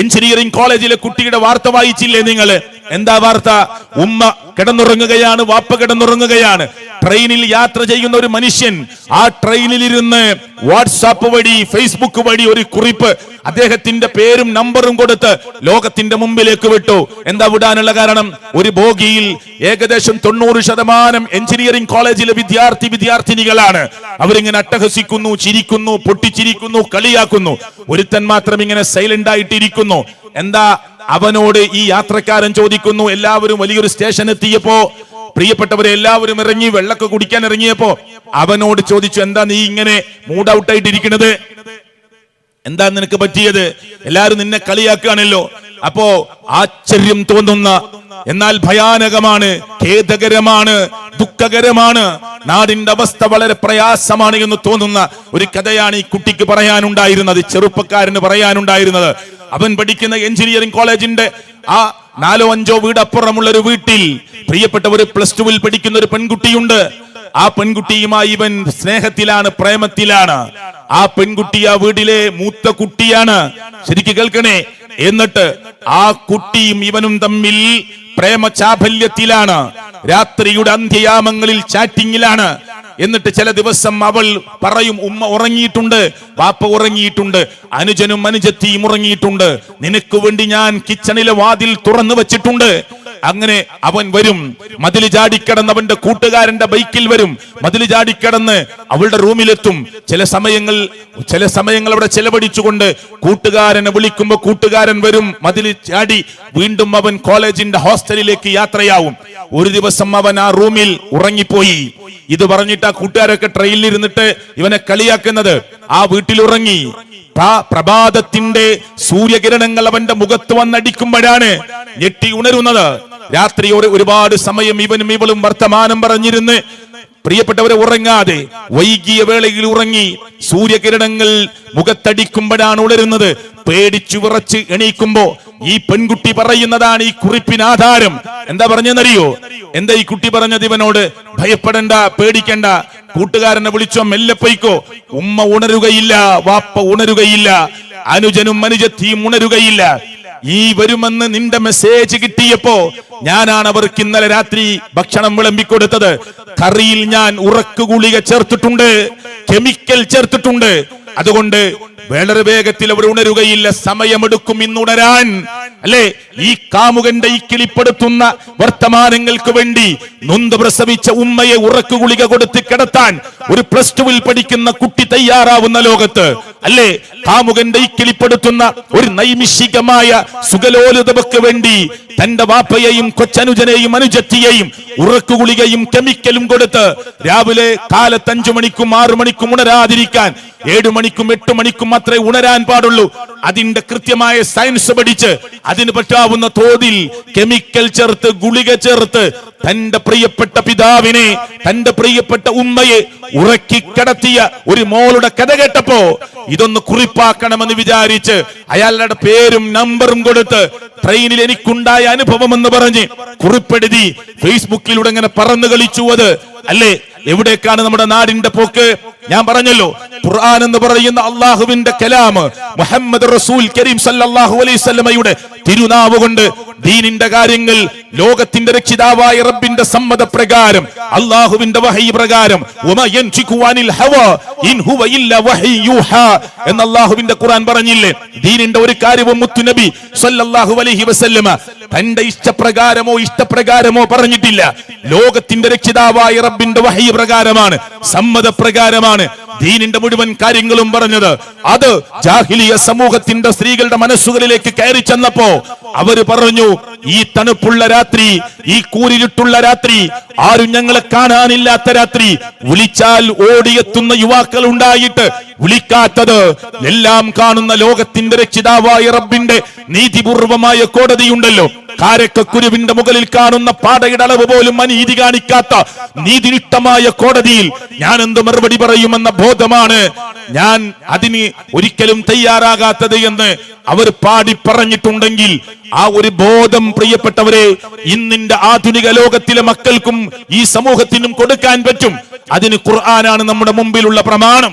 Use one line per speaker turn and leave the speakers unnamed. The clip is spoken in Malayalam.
എഞ്ചിനീയറിംഗ് കോളേജിലെ കുട്ടിയുടെ വാർത്ത വായിച്ചില്ലേ നിങ്ങൾ? എന്താ വാർത്ത? ഉമ്മ കിടന്നുറങ്ങുകയാണ്, വാപ്പ കിടന്നുറങ്ങുകയാണ്. ട്രെയിനിൽ യാത്ര ചെയ്യുന്ന ഒരു മനുഷ്യൻ ആ ട്രെയിനിലിരുന്ന് വാട്സാപ്പ് വഴി, ഫേസ്ബുക്ക് വഴി ഒരു കുറിപ്പ് അദ്ദേഹത്തിന്റെ പേരും നമ്പറും കൊടുത്ത് ലോകത്തിന്റെ മുമ്പിലേക്ക് വിട്ടു. എന്താ വിടാനുള്ള കാരണം? ഒരു ബോഗിയിൽ ഏകദേശം 90% എഞ്ചിനീയറിംഗ് കോളേജിലെ വിദ്യാർത്ഥിനികളാണ്. അവരിങ്ങനെ അട്ടഹസിക്കുന്നു, ചിരിക്കുന്നു, പൊട്ടിച്ചിരിക്കുന്നു, കളിയാക്കുന്നു. ഒരുത്തൻ മാത്രം ഇങ്ങനെ സൈലന്റ് ആയിട്ടിരിക്കുന്നു. എന്താ? അവനോട് ഈ യാത്രക്കാരൻ ചോദിക്കുന്നു. എല്ലാവരും വലിയൊരു സ്റ്റേഷൻ എത്തിയപ്പോ പ്രിയപ്പെട്ടവരെ എല്ലാവരും ഇറങ്ങി വെള്ളമൊക്കെ കുടിക്കാൻ ഇറങ്ങിയപ്പോ അവനോട് ചോദിച്ചു, എന്താ നീ ഇങ്ങനെ മൂഡ് ഔട്ട് ആയിട്ടിരിക്കുന്നത്? എന്താ നിനക്ക് പറ്റിയത്? എല്ലാരും നിന്നെ കളിയാക്കുകയാണല്ലോ. അപ്പോ ആശ്ചര്യം തോന്നുന്ന, എന്നാൽ ഭയാനകമാണ്, ഖേദകരമാണ്, ദുഃഖകരമാണ്, നാടിന്റെ അവസ്ഥ വളരെ പ്രയാസമാണ് എന്ന് തോന്നുന്ന ഒരു കഥയാണ് ഈ കുട്ടിക്ക് പറയാനുണ്ടായിരുന്നത്, ചെറുപ്പക്കാരന് പറയാനുണ്ടായിരുന്നത്. അവൻ പഠിക്കുന്ന എഞ്ചിനീയറിംഗ് കോളേജിന്റെ ആ 4-5 വീടപ്പുറമുള്ള ഒരു വീട്ടിൽ പ്രിയപ്പെട്ടവർ +2 പഠിക്കുന്ന ഒരു പെൺകുട്ടിയുണ്ട്. ആ പെൺകുട്ടിയുമായി ഇവൻ സ്നേഹത്തിലാണ്, പ്രേമത്തിലാണ്. ആ പെൺകുട്ടി ആ വീട്ടിലെ മൂത്ത കുട്ടിയാണ്. ശരിക്കും കേൾക്കണേ. എന്നിട്ട് ആ കുട്ടിയും ഇവനും തമ്മിൽ പ്രേമ ചാബല്യത്തിലാണ്. രാത്രിയുടെ അന്ത്യയാമങ്ങളിൽ ചാറ്റിങ്ങിലാണ്. എന്നിട്ട് ചില ദിവസം അവൾ പറയും, ഉമ്മ ഉറങ്ങിയിട്ടുണ്ട്, പാപ്പ ഉറങ്ങിയിട്ടുണ്ട്, അനുജനും അനുജത്തിയും ഉറങ്ങിയിട്ടുണ്ട്, നിനക്ക് വേണ്ടി ഞാൻ കിച്ചണിലെ വാതിൽ തുറന്നു വെച്ചിട്ടുണ്ട്. അങ്ങനെ അവൻ വരും, മതിൽ ചാടിക്കടന്ന് അവന്റെ കൂട്ടുകാരന്റെ ബൈക്കിൽ വരും, മതിൽ ചാടിക്കടന്ന് അവളുടെ റൂമിലെത്തും. ചില സമയങ്ങൾ അവിടെ ചെലവഴിച്ചുകൊണ്ട് കൂട്ടുകാരനെ വിളിക്കുമ്പോ കൂട്ടുകാരൻ വരും, മതിൽ ചാടി വീണ്ടും അവൻ കോളേജിന്റെ ഹോസ്റ്റലിലേക്ക് യാത്രയാവും. ഒരു ദിവസം അവൻ ആ റൂമിൽ ഉറങ്ങിപ്പോയി. ഇത് പറഞ്ഞിട്ട് ആ കൂട്ടുകാരൊക്കെ ട്രെയിനിൽ ഇരുന്നിട്ട് ഇവനെ കളിയാക്കുന്നത്. ആ വീട്ടിൽ ഉറങ്ങി. പ്രഭാതത്തിന്റെ സൂര്യകിരണങ്ങൾ അവന്റെ മുഖത്ത് വന്നടിക്കുമ്പോഴാണ് ഞെട്ടി ഉണരുന്നത്. രാത്രി ഒരുപാട് സമയം ഇവനും ഇവളും വർത്തമാനം പറഞ്ഞിരുന്ന് പ്രിയപ്പെട്ടവരെ ഉറങ്ങാതെ വൈകിയ വേളയിൽ ഉറങ്ങി. സൂര്യകിരണങ്ങൾ മുഖത്തടിക്കുമ്പോഴാണ് ഉണരുന്നത്. പേടിച്ചു വിറച്ച് എണീക്കുമ്പോ ഈ പെൺകുട്ടി പറയുന്നതാണ് ഈ കുറിപ്പിന് ആധാരം. എന്താ പറഞ്ഞെന്നറിയോ? എന്താ ഈ കുട്ടി പറഞ്ഞത് ഇവനോട്? ഭയപ്പെടണ്ട, പേടിക്കണ്ട, കൂട്ടുകാരനെ വിളിച്ചോ, മെല്ലെ പൊയ്ക്കോ. ഉമ്മ ഉണരുകയില്ല, വാപ്പ ഉണരുകയില്ല, അനുജനും അനുജത്തിയും ഉണരുകയില്ല. ഈ വരുമെന്ന് നിന്റെ മെസ്സേജ് കിട്ടിയപ്പോ ഞാനാണ് അവർക്ക് ഇന്നലെ രാത്രി ഭക്ഷണം വിളമ്പിക്കൊടുത്തത്. കറിയിൽ ഞാൻ ഉറക്കു ഗുളിക ചേർത്തിട്ടുണ്ട്, കെമിക്കൽ ചേർത്തിട്ടുണ്ട്. അതുകൊണ്ട് വളരെ വേഗത്തിൽ അവർ ഉണരുകയില്ല, സമയമെടുക്കും ഇന്നുണരാൻ. അല്ലെ, ഈ കാമുകന്റെ ഈ കിളിപ്പെടുത്തുന്ന വർത്തമാനങ്ങൾക്ക് വേണ്ടി നൊന്ത് പ്രസവിച്ച ഉമ്മയെ ഉറക്കു ഗുളിക കൊടുത്ത് കിടത്താൻ ഒരു +2 പഠിക്കുന്ന കുട്ടി തയ്യാറാവുന്ന ലോകത്ത്, അല്ലെ, കാമുകന്റെ ഈ കിളിപ്പെടുത്തുന്ന ഒരു നൈമിഷികമായ സുഖലോലുതക്ക് വേണ്ടി തന്റെ വാപ്പയെയും കൊച്ചനുജനെയും അനുജത്തിയെയും ഉറക്കു ഗുളികയും കെമിക്കലും കൊടുത്ത് രാവിലെ കാലത്ത് 5 മണിക്കും 6 മണിക്കും ഉണരാതിരിക്കാൻ 7 മണിക്കും 8 മണിക്കും മാത്രമേ ഉണരാൻ പാടുള്ളൂ. അതിന്റെ കൃത്യമായ സയൻസ് പഠിച്ച് അതിന് പറ്റാവുന്ന തോതിൽ കെമിക്കൽ ചേർത്ത്, ഗുളിക ചേർത്ത് തന്റെ പ്രിയപ്പെട്ട പിതാവിനെ, തന്റെ പ്രിയപ്പെട്ട ഉമ്മയെ ഉറക്കി കിടത്തിയ ഒരു മോളുടെ കഥ കേട്ടപ്പോ ഇതൊന്ന് കുറിപ്പാക്കണമെന്ന് വിചാരിച്ച് അയാളുടെ പേരും നമ്പറും കൊടുത്ത് ട്രെയിനിൽ എനിക്കുണ്ടായ അനുഭവം എന്ന് പറഞ്ഞ് കുറിപ്പെടുത്തി ഫേസ്ബുക്കിലൂടെ ഇങ്ങനെ പറന്നു കളിച്ചു. അത് അല്ലേ, എവിടേക്കാണ് നമ്മുടെ നാടിന്റെ പോക്ക്? ഞാൻ പറഞ്ഞല്ലോ, ഖുർആൻ എന്ന് പറയുന്ന അള്ളാഹുവിന്റെ കലാം, മുഹമ്മദ് റസൂൽ കരീം സല്ലല്ലാഹു അലൈഹി വസല്ലമയുടെ തിരുനാവ് കൊണ്ട് ദീനിന്റെ കാര്യങ്ങൾ ലോകത്തിന്റെ രക്ഷിതാവായ റബ്ബിന്റെ സമ്മതപ്രകാരം, അള്ളാഹുവിന്റെ വഹയി പ്രകാരം എന്ന് അള്ളാഹുവിന്റെ ഖുർആൻ പറഞ്ഞില്ലേ? ദീനിന്റെ ഒരു കാര്യവും മുത്തുനബി സല്ലല്ലാഹു അലൈഹി വസല്ലമ തന്റെ ഇഷ്ടപ്രകാരമോ പറഞ്ഞിട്ടില്ല. ലോകത്തിന്റെ രക്ഷിതാവായ റബ്ബിന്റെ വഹയി പ്രകാരമാണ്, സമ്മതപ്രകാരമാണ് ദീനിന്റെ മുഴുവൻ കാര്യങ്ങളും പറഞ്ഞത്. അത് ജാഹിലിയ സമൂഹത്തിന്റെ സ്ത്രീകളുടെ മനസ്സുകളിലേക്ക് കയറി ചെന്നപ്പോ അവര് പറഞ്ഞു, ഈ തണുപ്പുള്ള രാത്രി, ഈ കൂരിരുട്ടുള്ള രാത്രി, ആരും ഞങ്ങളെ കാണാനില്ലാത്ത രാത്രി, വിളിച്ചാൽ ഓടിയെത്തുന്ന യുവാക്കൾ ഉണ്ടായിട്ട് വിളിക്കാത്തത്, എല്ലാം കാണുന്ന ലോകത്തിന്റെ രക്ഷിതാവായ റബ്ബിന്റെ നീതിപൂർവമായ കോടതിയുണ്ടല്ലോ, കാരക്കുരുവിന്റെ മുകളിൽ കാണുന്ന പാടയുടെ അളവ് പോലും അനീതി കാണിക്കാത്ത നീതിനിഷ്ഠമായ കോടതിയിൽ ഞാൻ എന്ത് മറുപടി പറയുമെന്ന ബോധമാണ് ഞാൻ അതിന് ഒരിക്കലും തയ്യാറാകാത്തത് എന്ന് അവർ പാടി പറഞ്ഞിട്ടുണ്ടെങ്കിൽ ആ ഒരു ബോധം പ്രിയപ്പെട്ടവരെ ഇന്നിന്റെ ആധുനിക ലോകത്തിലെ മക്കൾക്കും ഈ സമൂഹത്തിനും കൊടുക്കാൻ പറ്റും. അതിന് ഖുർആനാണ് നമ്മുടെ മുമ്പിലുള്ള പ്രമാണം.